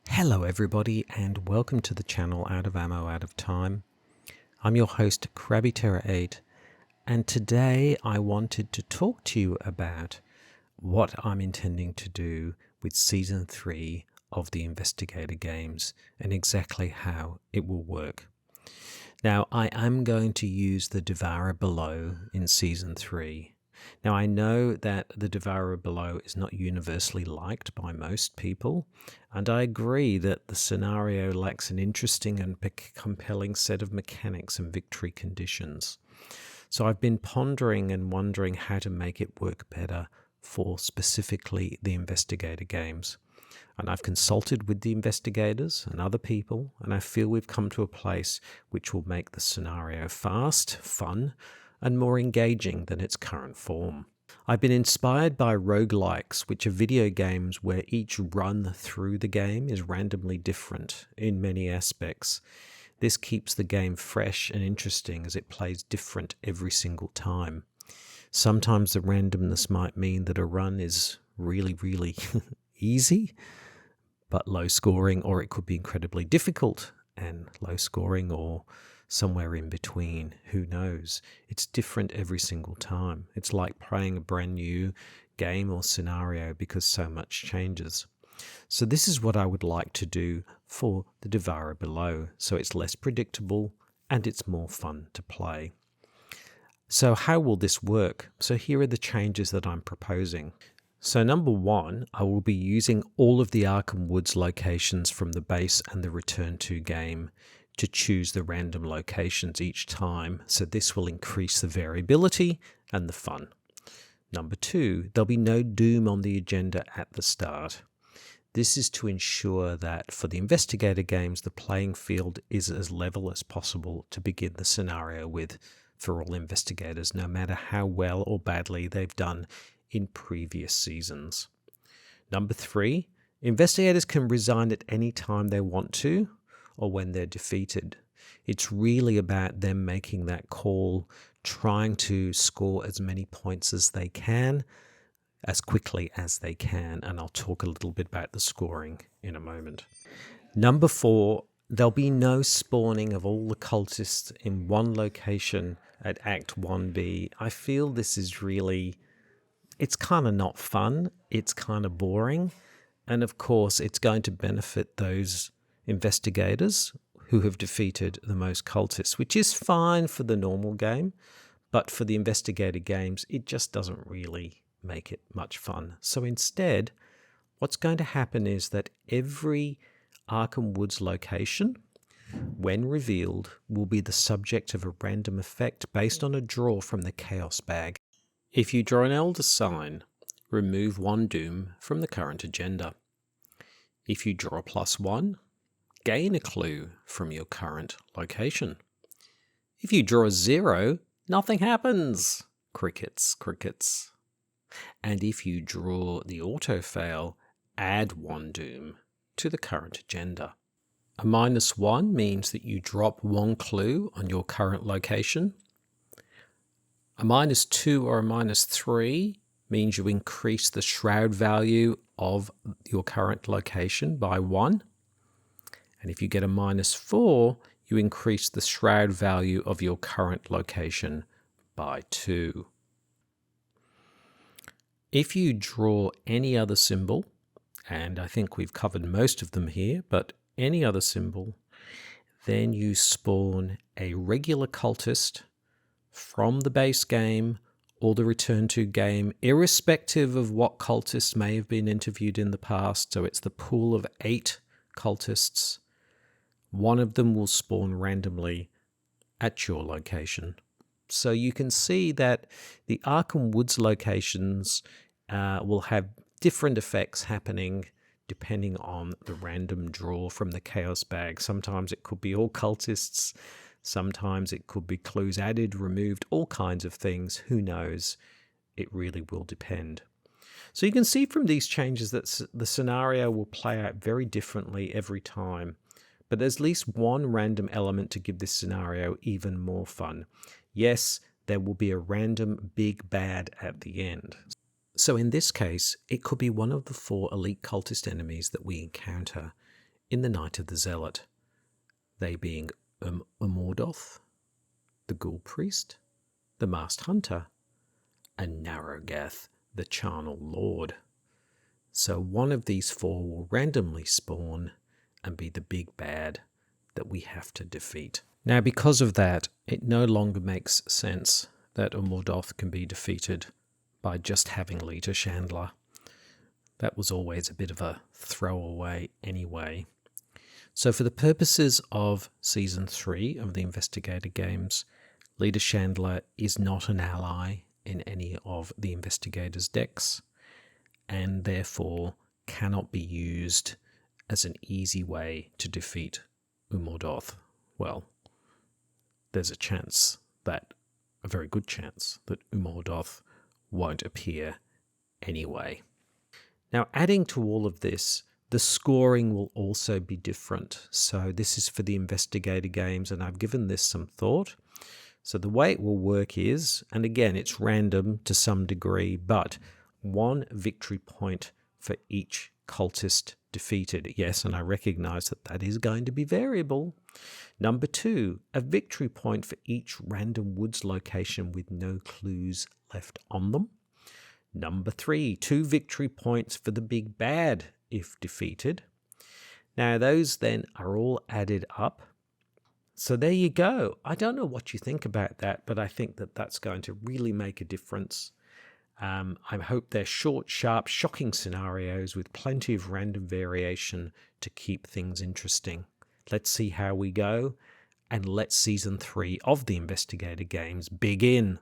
Hello everybody and welcome to the channel Out of Ammo, Out of Time. I'm your host KrabbyTerra8 and today I wanted to talk to you about what I'm intending to do with Season 3 of the Investigator Games and exactly how it will work. Now I am going to use the Devourer Below in Season 3. Now I know that the Devourer Below is not universally liked by most people, and I agree that the scenario lacks an interesting and compelling set of mechanics and victory conditions. So I've been pondering and wondering how to make it work better for specifically the Investigator Games. And I've consulted with the investigators and other people, and I feel we've come to a place which will make the scenario fast, fun, and more engaging than its current form. I've been inspired by roguelikes, which are video games where each run through the game is randomly different in many aspects. This keeps the game fresh and interesting as it plays different every single time. Sometimes the randomness might mean that a run is really easy, but low scoring, or it could be incredibly difficult and low scoring, or somewhere in between. Who knows? It's different every single time. It's like playing a brand new game or scenario because so much changes. So this is what I would like to do for the Devourer Below, so it's less predictable and it's more fun to play. So how will this work? So here are the changes that I'm proposing. So number one, I will be using all of the Arkham Woods locations from the base and the Return to game to choose the random locations each time, so this will increase the variability and the fun. Number two, there'll be no doom on the agenda at the start. This is to ensure that for the Investigator Games, the playing field is as level as possible to begin the scenario with for all investigators, no matter how well or badly they've done in previous seasons. Number three, investigators can resign at any time they want to, or when they're defeated. It's really about them making that call, trying to score as many points as they can, as quickly as they can, and I'll talk a little bit about the scoring in a moment. Number four, there'll be no spawning of all the cultists in one location at Act 1B. I feel this is really, it's kind of not fun, it's kind of boring, and of course it's going to benefit those investigators who have defeated the most cultists, which is fine for the normal game, but for the Investigator Games, it just doesn't really make it much fun. So instead, what's going to happen is that every Arkham Woods location, when revealed, will be the subject of a random effect based on a draw from the Chaos Bag. If you draw an Elder Sign, remove one doom from the current agenda. If you draw +1, gain a clue from your current location. If you draw a 0, nothing happens. Crickets, crickets. And if you draw the auto-fail, add one doom to the current agenda. A -1 means that you drop one clue on your current location. A -2 or a -3 means you increase the shroud value of your current location by 1. And if you get a -4, you increase the shroud value of your current location by 2. If you draw any other symbol, and I think we've covered most of them here, but any other symbol, then you spawn a regular cultist from the base game or the Return to game, irrespective of what cultists may have been interviewed in the past. So it's the pool of 8 cultists. One of them will spawn randomly at your location. So you can see that the Arkham Woods locations will have different effects happening depending on the random draw from the chaos bag. Sometimes it could be all cultists, sometimes it could be clues added, removed, all kinds of things. Who knows? It really will depend. So you can see from these changes that the scenario will play out very differently every time, but there's at least one random element to give this scenario even more fun. Yes, there will be a random big bad at the end. So in this case, it could be one of the 4 elite cultist enemies that we encounter in the Night of the Zealot, they being Umordoth, the Ghoul Priest, the Masked Hunter, and Narrowgath, the Charnel Lord. So one of these 4 will randomly spawn and be the big bad that we have to defeat. Now, because of that, it no longer makes sense that Umordoth can be defeated by just having Leader Chandler. That was always a bit of a throwaway anyway. So for the purposes of Season 3 of the Investigator Games, Leader Chandler is not an ally in any of the Investigators' decks, and therefore cannot be used as an easy way to defeat Umordoth. Well, there's a very good chance, that Umordoth won't appear anyway. Now, adding to all of this, the scoring will also be different. So this is for the Investigator Games, and I've given this some thought. So the way it will work is, and again, it's random to some degree, but 1 victory point for each cultist defeated. Yes, and I recognize that that is going to be variable. Number 2, a victory point for each random woods location with no clues left on them. Number 3, 2 victory points for the big bad if defeated. Now those then are all added up. So there you go. I don't know what you think about that, but I think that that's going to really make a difference. I hope they're short, sharp, shocking scenarios with plenty of random variation to keep things interesting. Let's see how we go, and let Season 3 of the Investigator Games begin.